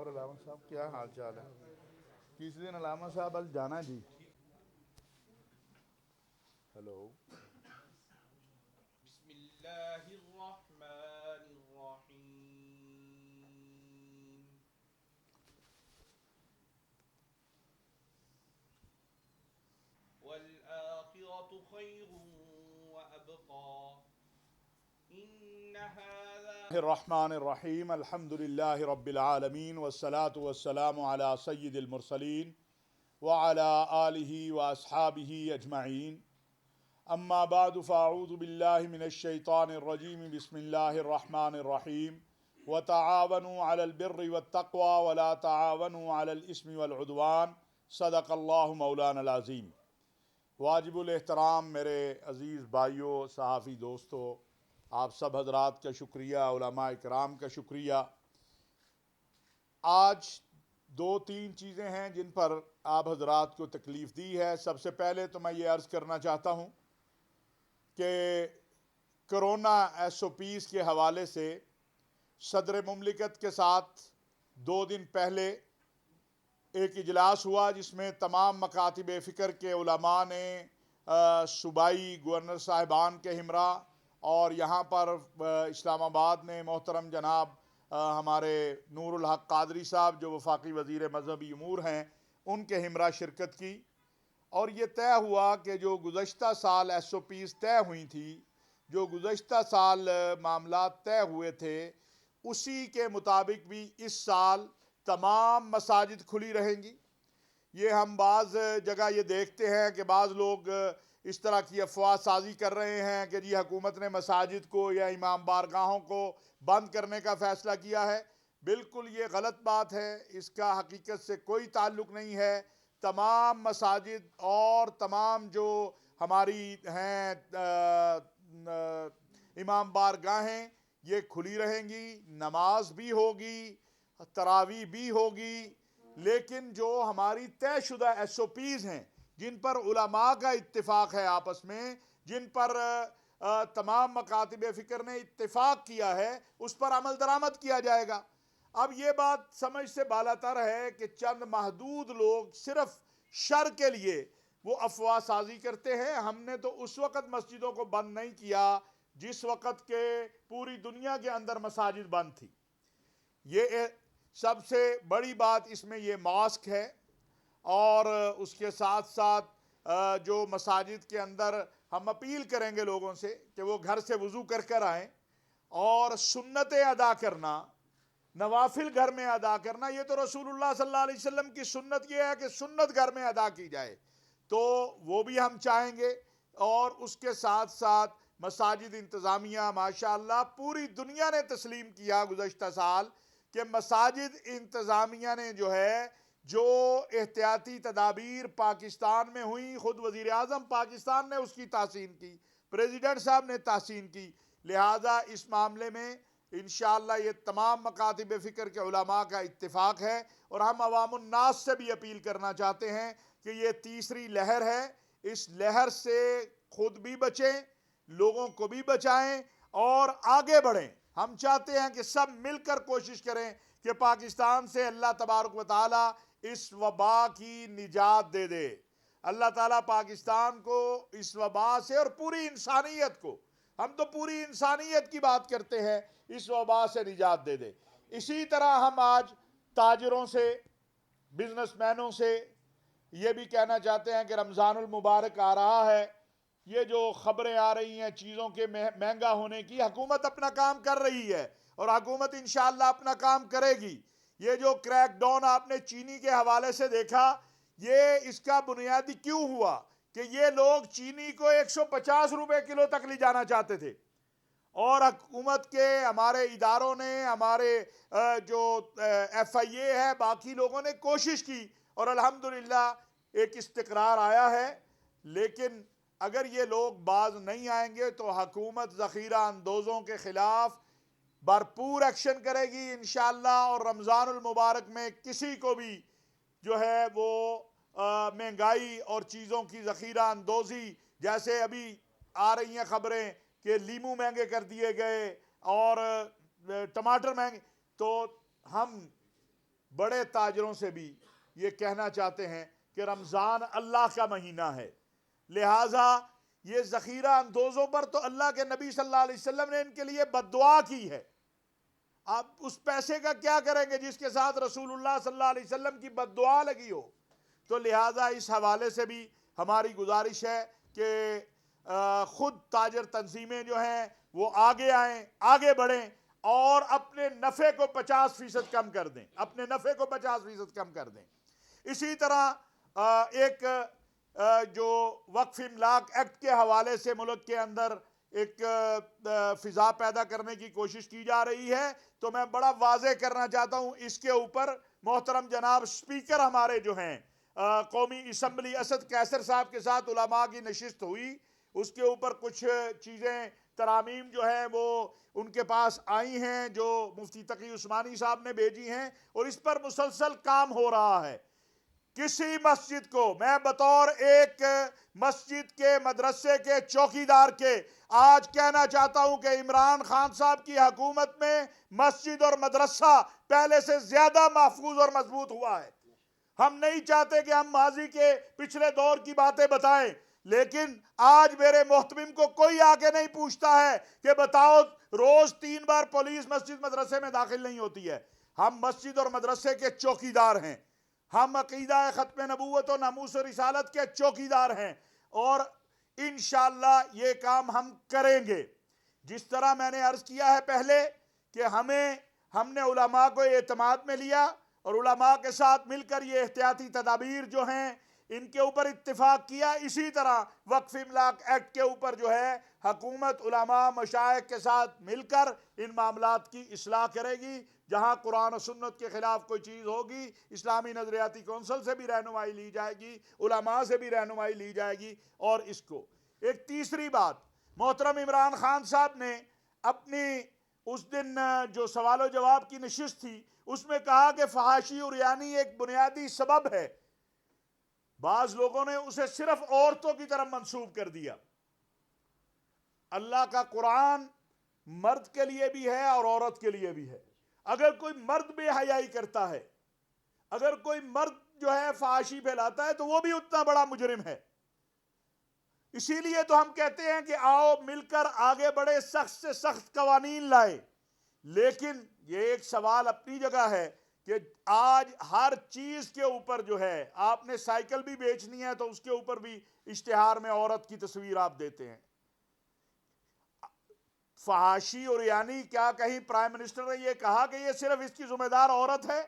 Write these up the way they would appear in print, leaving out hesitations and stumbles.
اور علامہ صاحب کیا حال چال ہے؟ کس دن علامہ صاحب ال جانا جی؟ ہلو بسم اللہ الرحمن الرحیم والآخرة خير وأبقى إن هذا الرحمن الرحیم الحمد للہ رب العالمین والصلاة والسلام علی سید المرسلین وعلی آلہ واصحابہ اجمعین اما بعد فاعوذ باللہ من الشیطان الرجیم بسم اللہ الرحمن الرحیم وتعاونوا علی البر والتقوى ولا تعاونوا علی الاثم والعدوان صدق اللہ مولانا العظیم۔ واجب الاحترام میرے عزیز بھائیوں، صحافی دوستو، آپ سب حضرات کا شکریہ، علماء کرام کا شکریہ۔ آج دو تین چیزیں ہیں جن پر آپ حضرات کو تکلیف دی ہے۔ سب سے پہلے تو میں یہ عرض کرنا چاہتا ہوں کہ کرونا ایس او پیز کے حوالے سے صدر مملکت کے ساتھ 2 دن پہلے ایک اجلاس ہوا جس میں تمام مکاتب فکر کے علماء نے صوبائی گورنر صاحبان کے ہمراہ اور یہاں پر اسلام آباد میں محترم جناب ہمارے نور الحق قادری صاحب جو وفاقی وزیر مذہبی امور ہیں ان کے ہمراہ شرکت کی، اور یہ طے ہوا کہ جو گزشتہ سال ایس او پیز طے ہوئی تھی، جو گزشتہ سال معاملات طے ہوئے تھے، اسی کے مطابق بھی اس سال تمام مساجد کھلی رہیں گی۔ یہ ہم بعض جگہ یہ دیکھتے ہیں کہ بعض لوگ اس طرح کی افواہ سازی کر رہے ہیں کہ جی حکومت نے مساجد کو یا امام بارگاہوں کو بند کرنے کا فیصلہ کیا ہے۔ بالکل یہ غلط بات ہے، اس کا حقیقت سے کوئی تعلق نہیں ہے۔ تمام مساجد اور تمام جو ہماری ہیں امام بارگاہیں یہ کھلی رہیں گی، نماز بھی ہوگی، تراویح بھی ہوگی، لیکن جو ہماری طے شدہ ایس او پیز ہیں جن پر علماء کا اتفاق ہے آپس میں، جن پر تمام مکاتب فکر نے اتفاق کیا ہے، اس پر عمل درآمد کیا جائے گا۔ اب یہ بات سمجھ سے بالاتر ہے کہ چند محدود لوگ صرف شر کے لیے وہ افواہ سازی کرتے ہیں۔ ہم نے تو اس وقت مسجدوں کو بند نہیں کیا جس وقت کے پوری دنیا کے اندر مساجد بند تھی۔ یہ سب سے بڑی بات اس میں یہ ماسک ہے، اور اس کے ساتھ ساتھ جو مساجد کے اندر ہم اپیل کریں گے لوگوں سے کہ وہ گھر سے وضو کر کر آئیں، اور سنتیں ادا کرنا، نوافل گھر میں ادا کرنا، یہ تو رسول اللہ صلی اللہ علیہ وسلم کی سنت یہ ہے کہ سنت گھر میں ادا کی جائے، تو وہ بھی ہم چاہیں گے۔ اور اس کے ساتھ ساتھ مساجد انتظامیہ ماشاءاللہ پوری دنیا نے تسلیم کیا گزشتہ سال کہ مساجد انتظامیہ نے جو احتیاطی تدابیر پاکستان میں ہوئیں، خود وزیر اعظم پاکستان نے اس کی تحسین کی، پریزیڈنٹ صاحب نے تحسین کی، لہٰذا اس معاملے میں انشاءاللہ یہ تمام مکاتب فکر کے علماء کا اتفاق ہے، اور ہم عوام الناس سے بھی اپیل کرنا چاہتے ہیں کہ یہ تیسری لہر ہے، اس لہر سے خود بھی بچیں، لوگوں کو بھی بچائیں اور آگے بڑھیں۔ ہم چاہتے ہیں کہ سب مل کر کوشش کریں کہ پاکستان سے اللہ تبارک و تعالی اس وبا کی نجات دے دے۔ اللہ تعالیٰ پاکستان کو اس وبا سے اور پوری انسانیت کو، ہم تو پوری انسانیت کی بات کرتے ہیں، اس وبا سے نجات دے دے۔ اسی طرح ہم آج تاجروں سے، بزنس مینوں سے یہ بھی کہنا چاہتے ہیں کہ رمضان المبارک آ رہا ہے، یہ جو خبریں آ رہی ہیں چیزوں کے مہنگا ہونے کی، حکومت اپنا کام کر رہی ہے اور حکومت انشاءاللہ اپنا کام کرے گی۔ یہ جو کریک ڈاؤن آپ نے چینی کے حوالے سے دیکھا، یہ اس کا بنیادی کیوں ہوا کہ یہ لوگ چینی کو 150 روپے کلو تک لے جانا چاہتے تھے، اور حکومت کے ہمارے اداروں نے، ہمارے جو ایف آئی اے ہے، باقی لوگوں نے کوشش کی اور الحمدللہ ایک استقرار آیا ہے۔ لیکن اگر یہ لوگ باز نہیں آئیں گے تو حکومت ذخیرہ اندوزوں کے خلاف بھرپور ایکشن کرے گی انشاءاللہ، اور رمضان المبارک میں کسی کو بھی وہ مہنگائی اور چیزوں کی ذخیرہ اندوزی، جیسے ابھی آ رہی ہیں خبریں کہ لیمو مہنگے کر دیے گئے اور ٹماٹر مہنگے، تو ہم بڑے تاجروں سے بھی یہ کہنا چاہتے ہیں کہ رمضان اللہ کا مہینہ ہے، لہٰذا یہ ذخیرہ اندوزوں پر تو اللہ کے نبی صلی اللہ علیہ وسلم نے ان کے لیے بد دعا کی ہے، آپ اس پیسے کا کیا کریں گے جس کے ساتھ رسول اللہ صلی اللہ علیہ وسلم کی بد دعا لگی ہو؟ تو لہٰذا اس حوالے سے بھی ہماری گزارش ہے کہ خود تاجر تنظیمیں جو ہیں وہ آگے آئیں، آگے بڑھیں اور اپنے نفع کو 50% کم کر دیں، اپنے نفع کو 50% کم کر دیں۔ اسی طرح ایک جو وقف املاک ایکٹ کے حوالے سے ملک کے اندر ایک فضا پیدا کرنے کی کوشش کی جا رہی ہے، تو میں بڑا واضح کرنا چاہتا ہوں اس کے اوپر محترم جناب سپیکر ہمارے جو ہیں قومی اسمبلی اسد قیصر صاحب کے ساتھ علماء کی نشست ہوئی، اس کے اوپر کچھ چیزیں ترامیم جو ہیں وہ ان کے پاس آئی ہیں جو مفتی تقی عثمانی صاحب نے بھیجی ہیں، اور اس پر مسلسل کام ہو رہا ہے۔ کسی مسجد کو میں بطور ایک مسجد کے مدرسے کے چوکیدار کے آج کہنا چاہتا ہوں کہ عمران خان صاحب کی حکومت میں مسجد اور مدرسہ پہلے سے زیادہ محفوظ اور مضبوط ہوا ہے۔ ہم نہیں چاہتے کہ ہم ماضی کے پچھلے دور کی باتیں بتائیں، لیکن آج میرے محتمم کو کوئی آگے نہیں پوچھتا ہے کہ بتاؤ روز 3 بار پولیس مسجد مدرسے میں داخل نہیں ہوتی ہے۔ ہم مسجد اور مدرسے کے چوکیدار ہیں، ہم عقیدہ ختم نبوت و ناموس و رسالت کے چوکیدار ہیں، اور انشاءاللہ یہ کام ہم کریں گے۔ جس طرح میں نے عرض کیا ہے پہلے کہ ہم نے علماء کو اعتماد میں لیا اور علماء کے ساتھ مل کر یہ احتیاطی تدابیر جو ہیں ان کے اوپر اتفاق کیا، اسی طرح وقف املاک ایکٹ کے اوپر جو ہے حکومت علماء مشائخ کے ساتھ مل کر ان معاملات کی اصلاح کرے گی۔ جہاں قرآن و سنت کے خلاف کوئی چیز ہوگی، اسلامی نظریاتی کونسل سے بھی رہنمائی لی جائے گی، علماء سے بھی رہنمائی لی جائے گی۔ اور اس کو ایک تیسری بات، محترم عمران خان صاحب نے اپنی اس دن جو سوال و جواب کی نشست تھی اس میں کہا کہ فحاشی اور یعنی ایک بنیادی سبب ہے، بعض لوگوں نے اسے صرف عورتوں کی طرف منسوب کر دیا۔ اللہ کا قرآن مرد کے لیے بھی ہے اور عورت کے لیے بھی ہے۔ اگر کوئی مرد بے حیائی کرتا ہے، اگر کوئی مرد جو ہے فحاشی پھیلاتا ہے تو وہ بھی اتنا بڑا مجرم ہے۔ اسی لیے تو ہم کہتے ہیں کہ آؤ مل کر آگے بڑے، سخت سے سخت قوانین لائے۔ لیکن یہ ایک سوال اپنی جگہ ہے کہ آج ہر چیز کے اوپر جو ہے، آپ نے سائیکل بھی بیچنی ہے تو اس کے اوپر بھی اشتہار میں عورت کی تصویر آپ دیتے ہیں۔ فحاشی اور یعنی کیا کہیں پرائم منسٹر نے یہ کہا کہ یہ صرف اس کی ذمہ دار عورت ہے؟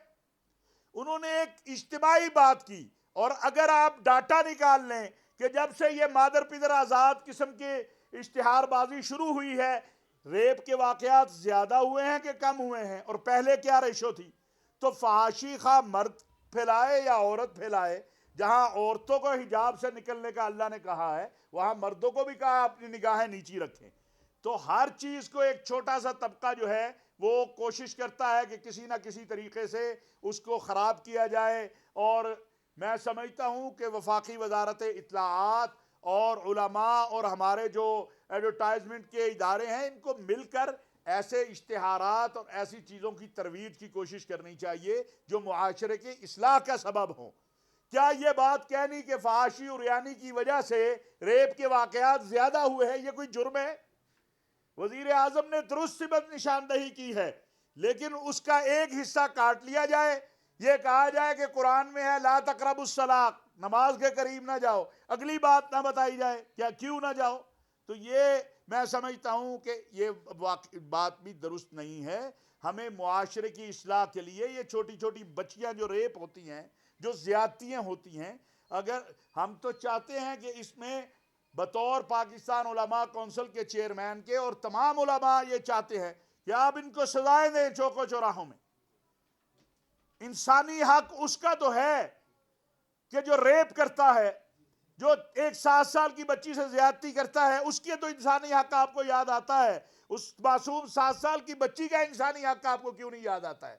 انہوں نے ایک اجتماعی بات کی، اور اگر آپ ڈاٹا نکال لیں کہ جب سے یہ مادر پدر آزاد قسم کے اشتہار بازی شروع ہوئی ہے، ریپ کے واقعات زیادہ ہوئے ہیں کہ کم ہوئے ہیں، اور پہلے کیا ریشو تھی؟ تو فحاشی خواہ مرد پھیلائے یا عورت پھیلائے، جہاں عورتوں کو حجاب سے نکلنے کا اللہ نے کہا ہے وہاں مردوں کو بھی کہا اپنی نگاہیں نیچی رکھیں۔ تو ہر چیز کو ایک چھوٹا سا طبقہ جو ہے وہ کوشش کرتا ہے کہ کسی نہ کسی طریقے سے اس کو خراب کیا جائے، اور میں سمجھتا ہوں کہ وفاقی وزارت اطلاعات اور علماء اور ہمارے جو ایڈورٹائزمنٹ کے ادارے ہیں ان کو مل کر ایسے اشتہارات اور ایسی چیزوں کی ترویج کی کوشش کرنی چاہیے جو معاشرے کی اصلاح کا سبب ہوں۔ کیا یہ بات کہنی کہ فحاشی اور یعنی کی وجہ سے ریپ کے واقعات زیادہ ہوئے ہیں یہ کوئی جرم ہے؟ وزیر اعظم نے درست صفت نشاندہی کی ہے، لیکن اس کا ایک حصہ کاٹ لیا جائے، یہ کہا جائے کہ قرآن میں ہے لا تقربوا الصلاۃ، نماز کے قریب نہ جاؤ، اگلی بات نہ بتائی جائے کیا کیوں نہ جاؤ؟ تو یہ میں سمجھتا ہوں کہ یہ بات بھی درست نہیں ہے۔ ہمیں معاشرے کی اصلاح کے لیے یہ چھوٹی چھوٹی بچیاں جو ریپ ہوتی ہیں، جو زیادتیاں ہوتی ہیں، اگر ہم تو چاہتے ہیں کہ اس میں بطور پاکستان علماء کونسل کے چیئرمین کے اور تمام علماء یہ چاہتے ہیں کہ آپ ان کو سزائیں دیں چوکوں چوراہوں میں۔ انسانی حق اس کا تو ہے کہ جو ریپ کرتا ہے، جو ایک 7 سال کی بچی سے زیادتی کرتا ہے، اس کے تو انسانی حق آپ کو یاد آتا ہے، اس معصوم 7 سال کی بچی کا انسانی حق آپ کو کیوں نہیں یاد آتا ہے؟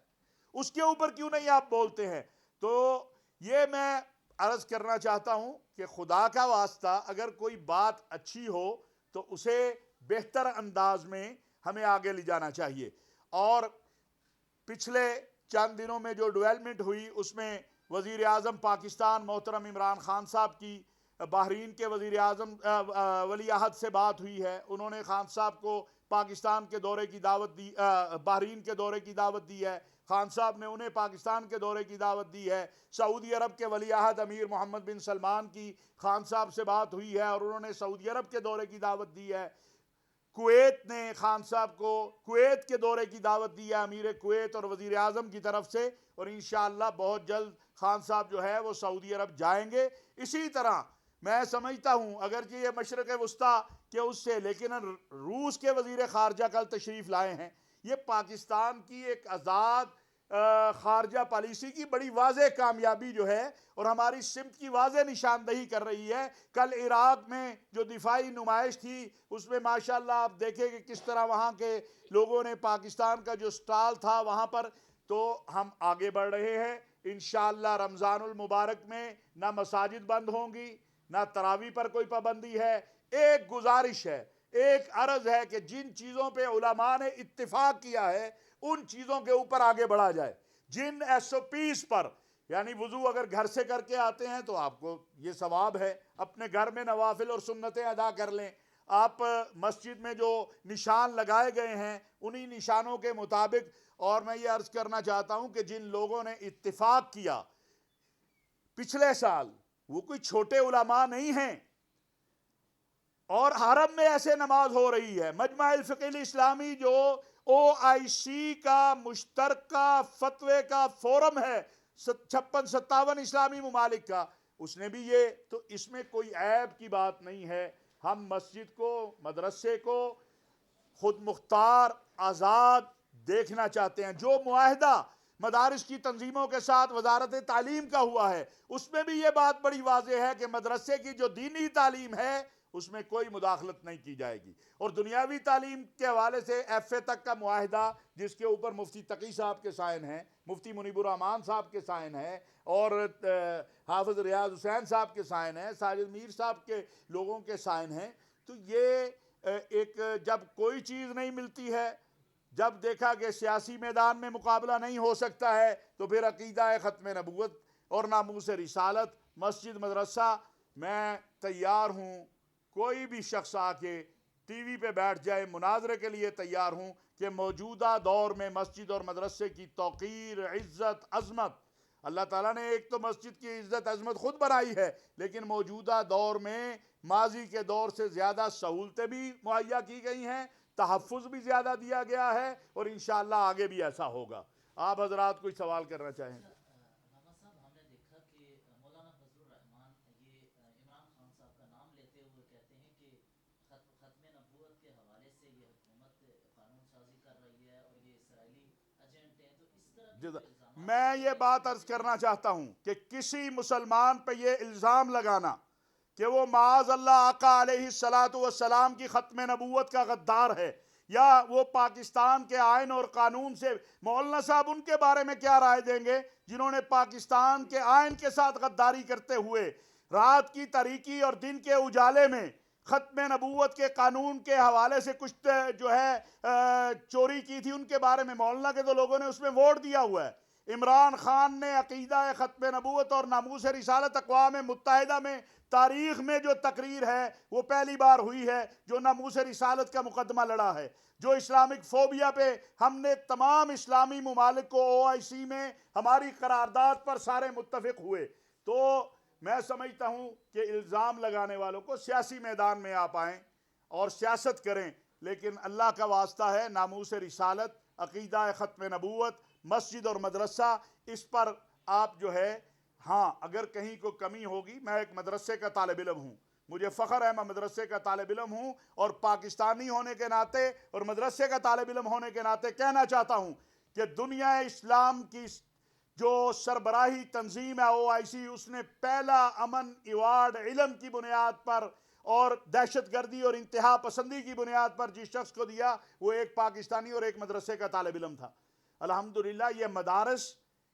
اس کے اوپر کیوں نہیں آپ بولتے ہیں؟ تو یہ میں عرض کرنا چاہتا ہوں کہ خدا کا واسطہ اگر کوئی بات اچھی ہو تو اسے بہتر انداز میں ہمیں آگے لے جانا چاہیے۔ اور پچھلے چند دنوں میں جو ڈیولپمنٹ ہوئی اس میں وزیر اعظم پاکستان محترم عمران خان صاحب کی بحرین کے وزیر اعظم ولی عہد سے بات ہوئی ہے. انہوں نے خان صاحب کو پاکستان کے دورے کی دعوت دی، بحرین کے دورے کی دعوت دی ہے. خان صاحب نے انہیں پاکستان کے دورے کی دعوت دی ہے. سعودی عرب کے ولی عہد امیر محمد بن سلمان کی خان صاحب سے بات ہوئی ہے اور انہوں نے سعودی عرب کے دورے کی دعوت دی ہے. کویت نے خان صاحب کو کویت کے دورے کی دعوت دی ہے امیر کویت اور وزیر اعظم کی طرف سے، اور انشاءاللہ بہت جلد خان صاحب جو ہے وہ سعودی عرب جائیں گے. اسی طرح میں سمجھتا ہوں اگرچہ یہ مشرق وسطیٰ کے اس سے، لیکن روس کے وزیر خارجہ کل تشریف لائے ہیں. یہ پاکستان کی ایک آزاد خارجہ پالیسی کی بڑی واضح کامیابی جو ہے اور ہماری سمت کی واضح نشاندہی کر رہی ہے. کل عراق میں جو دفاعی نمائش تھی اس میں ماشاءاللہ آپ دیکھیں کہ کس طرح وہاں کے لوگوں نے پاکستان کا جو سٹال تھا وہاں پر، تو ہم آگے بڑھ رہے ہیں. انشاءاللہ رمضان المبارک میں نہ مساجد بند ہوں گی، نہ تراویح پر کوئی پابندی ہے. ایک گزارش ہے، ایک عرض ہے کہ جن چیزوں پہ علماء نے اتفاق کیا ہے ان چیزوں کے اوپر آگے بڑھا جائے. جن ایس او پیز پر، یعنی وضو اگر گھر سے کر کے آتے ہیں تو آپ کو یہ ثواب ہے، اپنے گھر میں نوافل اور سنتیں ادا کر لیں. آپ مسجد میں جو نشان لگائے گئے ہیں انہی نشانوں کے مطابق. اور میں یہ عرض کرنا چاہتا ہوں کہ جن لوگوں نے اتفاق کیا پچھلے سال، وہ کوئی چھوٹے علماء نہیں ہیں، اور حرم میں ایسے نماز ہو رہی ہے. مجمع الفقہ الاسلامی جو OIC کا مشترکہ فتوے کا فورم ہے 56-57 اسلامی ممالک کا، اس نے بھی یہ، تو اس میں کوئی عیب کی بات نہیں ہے. ہم مسجد کو، مدرسے کو خود مختار آزاد دیکھنا چاہتے ہیں. جو معاہدہ مدارس کی تنظیموں کے ساتھ وزارت تعلیم کا ہوا ہے اس میں بھی یہ بات بڑی واضح ہے کہ مدرسے کی جو دینی تعلیم ہے اس میں کوئی مداخلت نہیں کی جائے گی. اور دنیاوی تعلیم کے حوالے سے FA تک کا معاہدہ جس کے اوپر مفتی تقی صاحب کے سائن ہیں، مفتی منیب الرحمان صاحب کے سائن ہیں، اور حافظ ریاض حسین صاحب کے سائن ہیں، ساجد میر صاحب کے لوگوں کے سائن ہیں. تو یہ ایک، جب کوئی چیز نہیں ملتی ہے، جب دیکھا کہ سیاسی میدان میں مقابلہ نہیں ہو سکتا ہے، تو پھر عقیدہ ختم نبوت اور ناموس رسالت، مسجد مدرسہ، میں تیار ہوں کوئی بھی شخص آ کے ٹی وی پہ بیٹھ جائے، مناظرے کے لیے تیار ہوں کہ موجودہ دور میں مسجد اور مدرسے کی توقیر، عزت، عظمت، اللہ تعالیٰ نے ایک تو مسجد کی عزت عظمت خود بنائی ہے، لیکن موجودہ دور میں ماضی کے دور سے زیادہ سہولتیں بھی مہیا کی گئی ہیں، تحفظ بھی زیادہ دیا گیا ہے، اور انشاءاللہ آگے بھی ایسا ہوگا. آپ حضرات کوئی سوال کرنا چاہیں؟ راما صاحب، ہم نے دیکھا کہ مولانا فضل الرحمان یہ عمران خان صاحب کا نام لیتے ہوئے کہتے ہیں کہ ختم نبوت کے حوالے سے یہ حکومت قانون سازی کر رہی ہے اور یہ اسرائیلی ایجنٹ ہیں. تو اس طرح کے الزامات، میں یہ بات عرض کرنا چاہتا ہوں کہ کسی مسلمان پہ یہ الزام لگانا کہ وہ معاذ اللہ آقا علیہ السلام کی ختم نبوت کا غدار ہے، یا وہ پاکستان کے آئین اور قانون سے، مولانا صاحب ان کے بارے میں کیا رائے دیں گے جنہوں نے پاکستان کے آئین کے ساتھ غداری کرتے ہوئے رات کی تاریکی اور دن کے اجالے میں ختم نبوت کے قانون کے حوالے سے کچھ جو ہے چوری کی تھی؟ ان کے بارے میں مولانا کے تو لوگوں نے اس میں ووٹ دیا ہوا ہے. عمران خان نے عقیدہ ختم نبوت اور ناموس رسالت اقوام متحدہ میں تاریخ میں جو تقریر ہے وہ پہلی بار ہوئی ہے جو ناموس رسالت کا مقدمہ لڑا ہے. جو اسلامک فوبیا پہ ہم نے تمام اسلامی ممالک کو OIC میں ہماری قرارداد پر سارے متفق ہوئے. تو میں سمجھتا ہوں کہ الزام لگانے والوں کو سیاسی میدان میں آپ آئیں اور سیاست کریں، لیکن اللہ کا واسطہ ہے ناموس رسالت، عقیدہ ختم نبوت، مسجد اور مدرسہ، اس پر آپ جو ہے، ہاں اگر کہیں کو کمی ہوگی، میں ایک مدرسے کا طالب علم ہوں، مجھے فخر ہے میں مدرسے کا طالب علم ہوں، اور پاکستانی ہونے کے ناطے اور مدرسے کا طالب علم ہونے کے ناطے کہنا چاہتا ہوں کہ دنیا اسلام کی جو سربراہی تنظیم ہے OIC، اس نے پہلا امن ایوارڈ علم کی بنیاد پر اور دہشت گردی اور انتہا پسندی کی بنیاد پر جس شخص کو دیا وہ ایک پاکستانی اور ایک مدرسے کا طالب علم تھا. الحمدللہ یہ مدارس،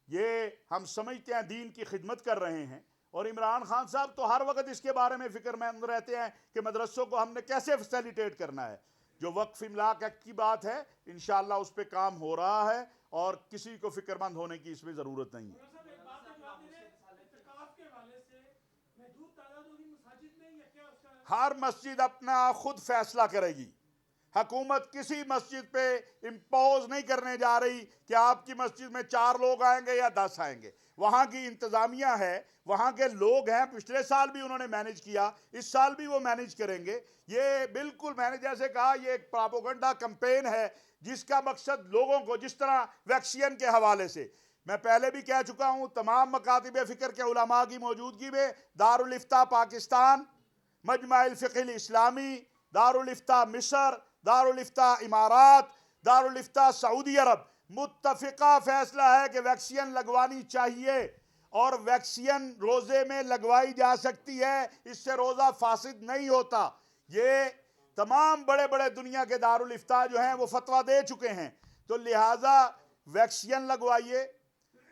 یہ ہم سمجھتے ہیں دین کی خدمت کر رہے ہیں، اور عمران خان صاحب تو ہر وقت اس کے بارے میں فکر مند رہتے ہیں کہ مدرسوں کو ہم نے کیسے فیسیلیٹیٹ کرنا ہے. جو وقف املاک ایکٹ کی بات ہے انشاءاللہ اس پہ کام ہو رہا ہے، اور کسی کو فکر مند ہونے کی اس میں ضرورت نہیں ہے۔ صاحب ایک بات کا جواب دے دیں، اعتکاف کے حوالے سے محدود تعداد ہوگی مساجد میں یا کیا اس کا؟ ہر مسجد اپنا خود فیصلہ کرے گی۔ حکومت کسی مسجد پہ امپوز نہیں کرنے جا رہی کہ آپ کی مسجد میں 4 لوگ آئیں گے یا 10 آئیں گے۔ وہاں کی انتظامیہ ہے، وہاں کے لوگ ہیں، پچھلے سال بھی انہوں نے مینیج کیا، اس سال بھی وہ مینیج کریں گے۔ یہ بالکل میں نے جیسے کہا یہ ایک پراپوگنڈا کمپین ہے جس کا مقصد لوگوں کو، جس طرح ویکسین کے حوالے سے میں پہلے بھی کہہ چکا ہوں، تمام مکاتب فکر کے علماء کی موجودگی میں دارالافتاء پاکستان، مجمع الفقہ الاسلامی، دارالافتاء مصر، دارالافتاء امارات، دارالافتاء سعودی عرب متفقہ فیصلہ ہے کہ ویکسین لگوانی چاہیے، اور ویکسین روزے میں لگوائی جا سکتی ہے، اس سے روزہ فاسد نہیں ہوتا۔ یہ تمام بڑے بڑے دنیا کے دارالافتاء جو ہیں وہ فتویٰ دے چکے ہیں، تو لہٰذا ویکسین لگوائیے،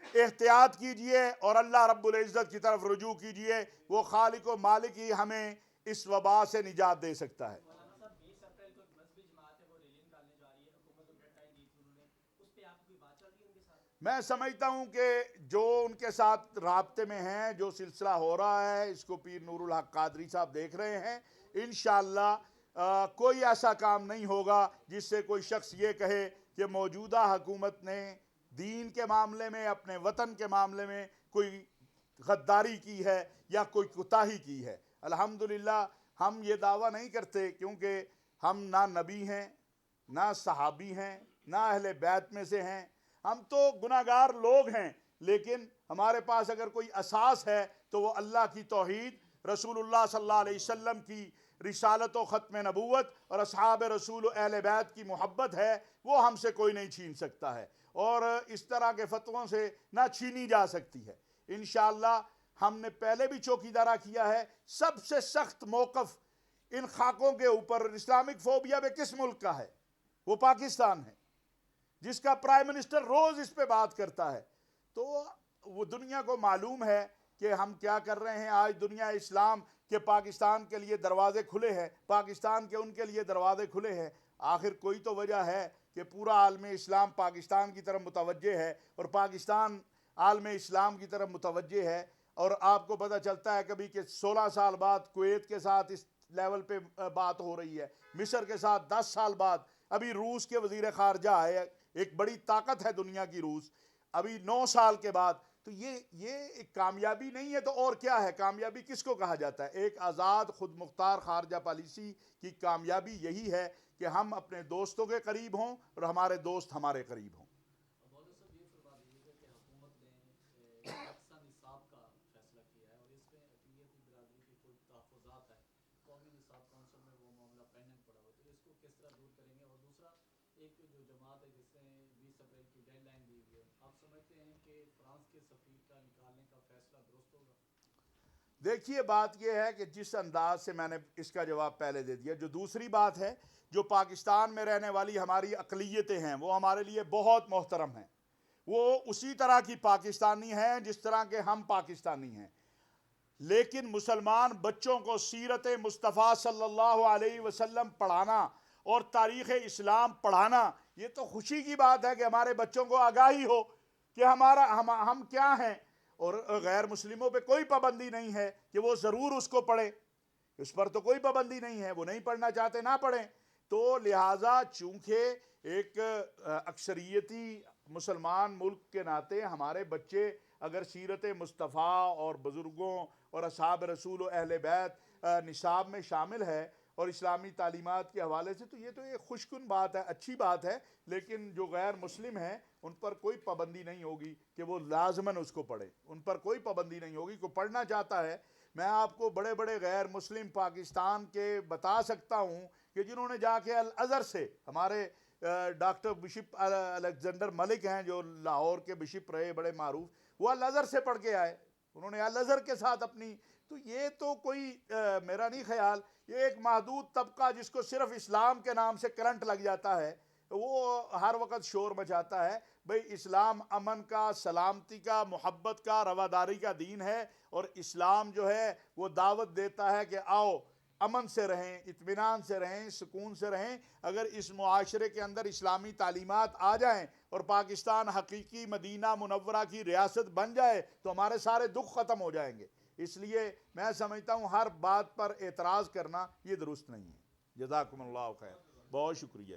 احتیاط کیجئے اور اللہ رب العزت کی طرف رجوع کیجئے، وہ خالق و مالک ہی ہمیں اس وبا سے نجات دے سکتا ہے۔ مولانا صاحب 20 اپریل کو ایک مذہبی جماعت ہے وہ ریلی نکالنے جا رہی ہے، حکومت کو ڈیڈ لائن دی تھی انہوں نے، اس پہ آپ کی کوئی بات چل رہی ہے ان کے ساتھ؟ میں سمجھتا ہوں کہ جو ان کے ساتھ رابطے میں ہیں، جو سلسلہ ہو رہا ہے، اس کو پیر نور الحق قادری صاحب دیکھ رہے ہیں، انشاءاللہ کوئی ایسا کام نہیں ہوگا جس سے کوئی شخص یہ کہے کہ موجودہ حکومت نے دین کے معاملے میں، اپنے وطن کے معاملے میں کوئی غداری کی ہے یا کوئی کوتاہی کی ہے۔ الحمدللہ ہم یہ دعویٰ نہیں کرتے، کیونکہ ہم نہ نبی ہیں، نہ صحابی ہیں، نہ اہل بیت میں سے ہیں، ہم تو گناہگار لوگ ہیں، لیکن ہمارے پاس اگر کوئی اساس ہے تو وہ اللہ کی توحید، رسول اللہ صلی اللہ علیہ وسلم کی رسالت و ختم نبوت اور اصحاب رسول و اہل بیت کی محبت ہے، وہ ہم سے کوئی نہیں چھین سکتا ہے، اور اس طرح کے فتووں سے نہ چھینی جا سکتی ہے۔ انشاءاللہ ہم نے پہلے بھی چوکیدارہ کیا ہے، سب سے سخت موقف ان خاکوں کے اوپر اسلامک فوبیا میں کس ملک کا ہے؟ وہ پاکستان ہے، جس کا پرائم منسٹر روز اس پہ بات کرتا ہے۔ تو وہ دنیا کو معلوم ہے کہ ہم کیا کر رہے ہیں۔ آج دنیا اسلام کے پاکستان کے لیے دروازے کھلے ہیں، پاکستان کے ان کے لیے دروازے کھلے ہیں۔ آخر کوئی تو وجہ ہے کہ پورا عالم اسلام پاکستان کی طرف متوجہ ہے، اور پاکستان عالم اسلام کی طرف متوجہ ہے، اور آپ کو پتہ چلتا ہے کبھی کہ 16 سال بعد کویت کے ساتھ اس لیول پہ بات ہو رہی ہے، مصر کے ساتھ 10 سال بعد، ابھی روس کے وزیر خارجہ آئے، ایک بڑی طاقت ہے دنیا کی روس، ابھی 9 سال کے بعد۔ تو یہ ایک کامیابی نہیں ہے تو اور کیا ہے؟ کامیابی کس کو کہا جاتا ہے؟ ایک آزاد خود مختار خارجہ پالیسی کی کامیابی یہی ہے کہ ہم اپنے دوستوں کے قریب ہوں اور ہمارے دوست ہمارے قریب ہوں۔ مولانا صاحب یہ فرما دیجیے کہ حکومت نے یکساں نصاب کا فیصلہ کیا ہے، اور اس میں اقلیتی برادری کی کوئی تحفظات ہے، قومی نصاب کونسل میں وہ معاملہ پینڈنگ پڑا ہوا ہے، تو اس کو کس طرح دور کریں گے؟ اور دوسرا ایک جو جماعت ہے جس نے 20 اپریل کی ڈیڈ لائن دی ہوئی ہے، آپ سمجھتے ہیں کہ فرانس کے سفیر کا نکالنے کا فیصلہ درست ہوگا؟ دیکھیے بات یہ ہے کہ جس انداز سے میں نے اس کا جواب پہلے دے دیا، جو دوسری بات ہے، جو پاکستان میں رہنے والی ہماری اقلیتیں ہیں وہ ہمارے لیے بہت محترم ہیں، وہ اسی طرح کی پاکستانی ہیں جس طرح کے ہم پاکستانی ہیں، لیکن مسلمان بچوں کو سیرت مصطفیٰ صلی اللہ علیہ وسلم پڑھانا اور تاریخ اسلام پڑھانا، یہ تو خوشی کی بات ہے کہ ہمارے بچوں کو آگاہی ہو کہ ہم کیا ہیں، اور غیر مسلموں پہ کوئی پابندی نہیں ہے کہ وہ ضرور اس کو پڑھیں، اس پر تو کوئی پابندی نہیں ہے، وہ نہیں پڑھنا چاہتے نہ پڑھیں۔ تو لہٰذا چونکہ ایک اکثریتی مسلمان ملک کے ناطے ہمارے بچے اگر سیرت مصطفیٰ اور بزرگوں اور اصحاب رسول و اہل بیت نصاب میں شامل ہے اور اسلامی تعلیمات کے حوالے سے، تو یہ تو ایک خوشکن بات ہے، اچھی بات ہے، لیکن جو غیر مسلم ہیں ان پر کوئی پابندی نہیں ہوگی کہ وہ لازماً اس کو پڑھیں، ان پر کوئی پابندی نہیں ہوگی۔ کوئی پڑھنا چاہتا ہے، میں آپ کو بڑے بڑے غیر مسلم پاکستان کے بتا سکتا ہوں کہ جنہوں نے جا کے الازہر سے، ہمارے ڈاکٹر بشپ الیگزینڈر ملک ہیں جو لاہور کے بشپ رہے بڑے معروف، وہ الازہر سے پڑھ کے آئے، انہوں نے الازہر کے ساتھ اپنی، تو یہ تو کوئی میرا نہیں خیال، یہ ایک محدود طبقہ جس کو صرف اسلام کے نام سے کرنٹ لگ جاتا ہے، وہ ہر وقت شور مچاتا ہے۔ بھئی اسلام امن کا، سلامتی کا، محبت کا، رواداری کا دین ہے، اور اسلام جو ہے وہ دعوت دیتا ہے کہ آؤ امن سے رہیں، اطمینان سے رہیں، سکون سے رہیں۔ اگر اس معاشرے کے اندر اسلامی تعلیمات آ جائیں اور پاکستان حقیقی مدینہ منورہ کی ریاست بن جائے تو ہمارے سارے دکھ ختم ہو جائیں گے۔ اس لیے میں سمجھتا ہوں ہر بات پر اعتراض کرنا یہ درست نہیں ہے۔ جزاکم اللہ خیر، بہت شکریہ۔